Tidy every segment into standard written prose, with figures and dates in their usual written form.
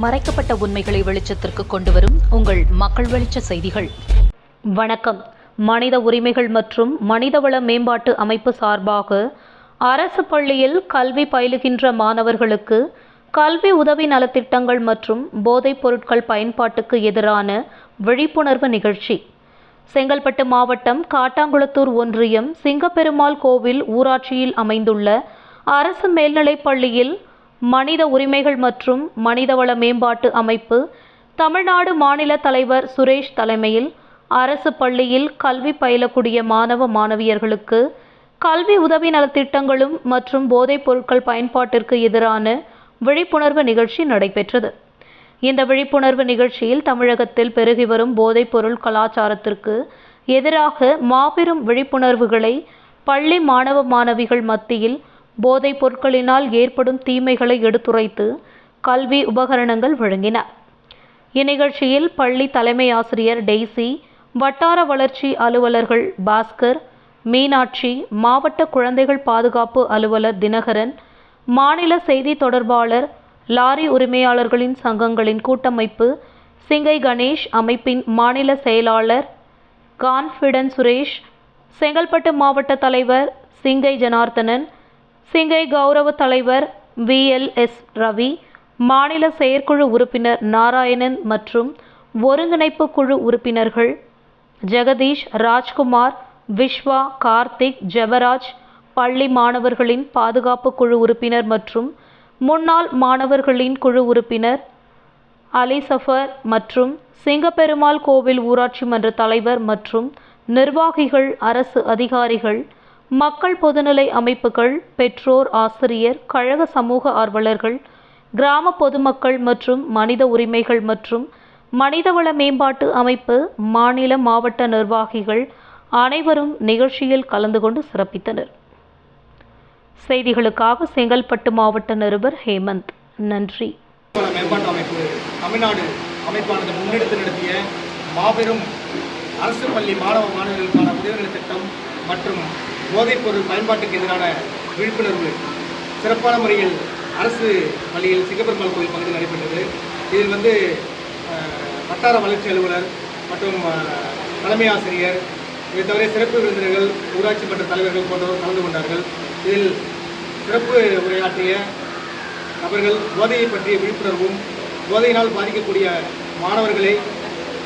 மறைக்கப்பட்ட உண்மைகளை வெளிச்சத்திற்கு கொண்டுவரும் உங்கள் மக்கள் வெளிச்ச செய்திகள். வணக்கம். மனித உரிமைகள் மற்றும் மனிதவள மேம்பாட்டு அமைப்பு சார்பாக அரசு பள்ளியில் கல்வி பயிலுகின்ற மாணவர்களுக்கு கல்வி உதவி நலத்திட்டங்கள் மற்றும் போதைப் பொருட்கள் பயன்பாட்டுக்கு எதிரான விழிப்புணர்வு நிகழ்ச்சி செங்கல்பட்டு மாவட்டம் காட்டாங்குளத்தூர் ஒன்றியம் சிங்கப்பெருமாள் கோவில் ஊராட்சியில் அமைந்துள்ள அரசு மேல்நிலைப் பள்ளியில் மனித உரிமைகள் மற்றும் மனிதவள மேம்பாட்டு அமைப்பு தமிழ்நாடு மாநில தலைவர் சுரேஷ் தலைமையில் அரசு பள்ளியில் கல்வி பயிலக்கூடிய மாணவ மாணவியர்களுக்கு கல்வி உதவி நலத்திட்டங்களும் மற்றும் போதைப் பொருட்கள் பயன்பாட்டிற்கு எதிரான விழிப்புணர்வு நிகழ்ச்சி நடைபெற்றது. இந்த விழிப்புணர்வு நிகழ்ச்சியில் தமிழகத்தில் பெருகி வரும் போதைப் பொருள் கலாச்சாரத்திற்கு எதிராக மாபெரும் விழிப்புணர்வுகளை பள்ளி மாணவ மாணவிகள் மத்தியில் போதைப் பொருட்களினால் ஏற்படும் தீமைகளை எடுத்துரைத்து கல்வி உபகரணங்கள் வழங்கின. இந்நிகழ்ச்சியில் பள்ளி தலைமை ஆசிரியர் டெய்சி, வட்டார வளர்ச்சி அலுவலர்கள் பாஸ்கர், மீனாட்சி, மாவட்ட குழந்தைகள் பாதுகாப்பு அலுவலர் தினகரன், மாநில செய்தி தொடர்பாளர், லாரி உரிமையாளர்களின் சங்கங்களின் கூட்டமைப்பு சிங்கை கணேஷ் அமைப்பின் மாநில செயலாளர் கான்ஃபிடன்ஸ் சுரேஷ், செங்கல்பட்டு மாவட்ட தலைவர் சிங்கை ஜனார்த்தனன், சிங்கை கௌரவ தலைவர் VLS ரவி, மாநில செயற்குழு உறுப்பினர் நாராயணன் மற்றும் ஒருங்கிணைப்பு குழு உறுப்பினர்கள் ஜெகதீஷ், ராஜ்குமார், விஸ்வா, கார்த்திக், ஜெபராஜ், பள்ளி மாணவர்களின் பாதுகாப்பு குழு உறுப்பினர் மற்றும் முன்னாள் மாணவர்களின் குழு உறுப்பினர் அலிசஃபர் மற்றும் சிங்கப்பெருமாள் கோவில் ஊராட்சி மன்ற தலைவர் மற்றும் நிர்வாகிகள், அரசு அதிகாரிகள், மக்கள் பொதுநிலை அமைப்புகள், பெற்றோர், ஆசிரியர், கழக சமூக ஆர்வலர்கள், கிராம பொதுமக்கள் மற்றும் மனித உரிமைகள் மற்றும் மனிதவள மேம்பாட்டு அமைப்பு மாநில மாவட்ட நிர்வாகிகள் அனைவரும் நிகழ்ச்சியில் கலந்து கொண்டு சிறப்பித்தனர். செய்திகளுக்காக செங்கல்பட்டு மாவட்ட நிருபர் ஹேமந்த். நன்றி. மேம்பாட்டு அமைப்பு தமிழ்நாடு அமைப்பானது முன்னெடுத்து நடத்திய மாபெரும் அரசு பள்ளி மாணவ மாணவர்களுக்கான உதவிநல திட்டம் மற்றும் போதைப்பொருள் பயன்பாட்டுக்கு எதிரான விழிப்புணர்வு சிறப்பான முறையில் அரசு பள்ளியில் சிங்கப்பெருமாள் கோவில் பகுதியில் நடைபெற்றது. இதில் வட்டார வளர்ச்சி அலுவலர் மற்றும் தலைமை ஆசிரியர், இதை தவிர சிறப்பு விருந்தினர்கள், ஊராட்சி மன்ற தலைவர்கள் போன்றவர் கலந்து கொண்டார்கள். இதில் சிறப்பு உரையாற்றிய நபர்கள் போதையை பற்றிய விழிப்புணர்வும், போதையினால் பாதிக்கக்கூடிய மாணவர்களை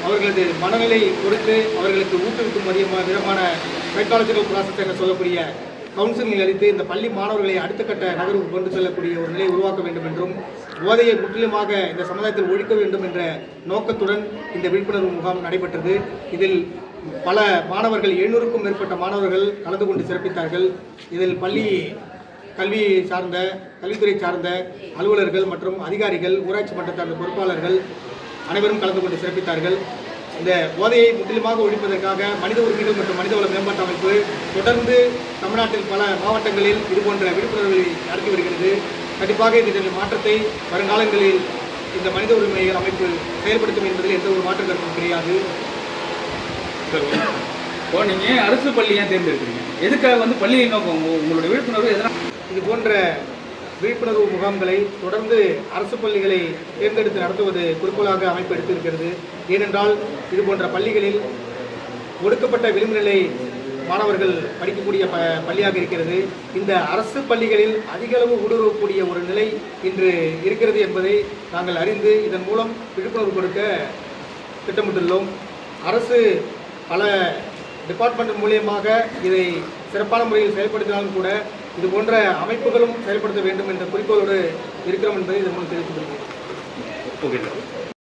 அவர்களது மனநிலை பொறுத்து அவர்களுக்கு ஊக்குவிக்கும் விதமான சைக்காலஜிக்கல் ப்ராசஸ் என சொல்லக்கூடிய கவுன்சிலிங் அளித்து இந்த பள்ளி மாணவர்களை அடுத்த கட்ட நகர்வுக்கு கொண்டு செல்லக்கூடிய ஒரு நிலையை உருவாக்க வேண்டும் என்றும், போதையை முற்றிலுமாக இந்த சமுதாயத்தில் ஒழிக்க வேண்டும் என்ற நோக்கத்துடன் இந்த விழிப்புணர்வு முகாம் நடைபெற்றது. இதில் பல மாணவர்கள் 700க்கும் மேற்பட்ட மாணவர்கள் கலந்து கொண்டு சிறப்பித்தார்கள். இதில் பள்ளி கல்வித்துறை சார்ந்த அலுவலர்கள் மற்றும் அதிகாரிகள், ஊராட்சி மன்ற சார்ந்த பொறுப்பாளர்கள் அனைவரும் கலந்து கொண்டு சிறப்பித்தார்கள். இந்த போதையை முற்றிலுமாக ஒழிப்பதற்காக மனித உரிமைகள் மற்றும் மனிதவள மேம்பாட்டு அமைப்பு தொடர்ந்து தமிழ்நாட்டில் பல மாவட்டங்களில் இதுபோன்ற விழிப்புணர்வுகளை நடத்தி வருகிறது. கண்டிப்பாக இதன் மாற்றத்தை வருங்காலங்களில் இந்த மனித உரிமைகள் அமைப்பு செயல்படுத்தும் என்பதில் எந்த ஒரு மாற்று கருத்தும் கிடையாது. நீங்கள் அரசு பள்ளி ஏன் தேர்ந்தெடுக்கிறீங்க? எதுக்காக பள்ளியை நோக்கம் உங்களுடைய விழிப்புணர்வு எதனால்? இது போன்ற விழிப்புணர்வு முகாம்களை தொடர்ந்து அரசு பள்ளிகளை தேர்ந்தெடுத்து நடத்துவது குறிக்கோளாக அமைப்பு எடுத்திருக்கிறது. ஏனென்றால் இது போன்ற பள்ளிகளில் ஒடுக்கப்பட்ட விளிம்புநிலை மாணவர்கள் படிக்கக்கூடிய பள்ளியாக இருக்கிறது. இந்த அரசு பள்ளிகளில் அதிகளவு ஊடுருவக்கூடிய ஒரு நிலை இன்று இருக்கிறது என்பதை நாங்கள் அறிந்து இதன் மூலம் விழிப்புணர்வு கொடுக்க திட்டமிட்டுள்ளோம். அரசு பல டிபார்ட்மெண்ட் மூலியமாக இதை சிறப்பான முறையில் செயல்படுத்தினாலும் கூட இது போன்ற அமைப்புகளும் செயல்படுத்த வேண்டும் என்ற குறிக்கோளோடு இருக்கிறோம் என்பதை இதன் மூலம் தெரிவித்துக் கொள்கிறேன்.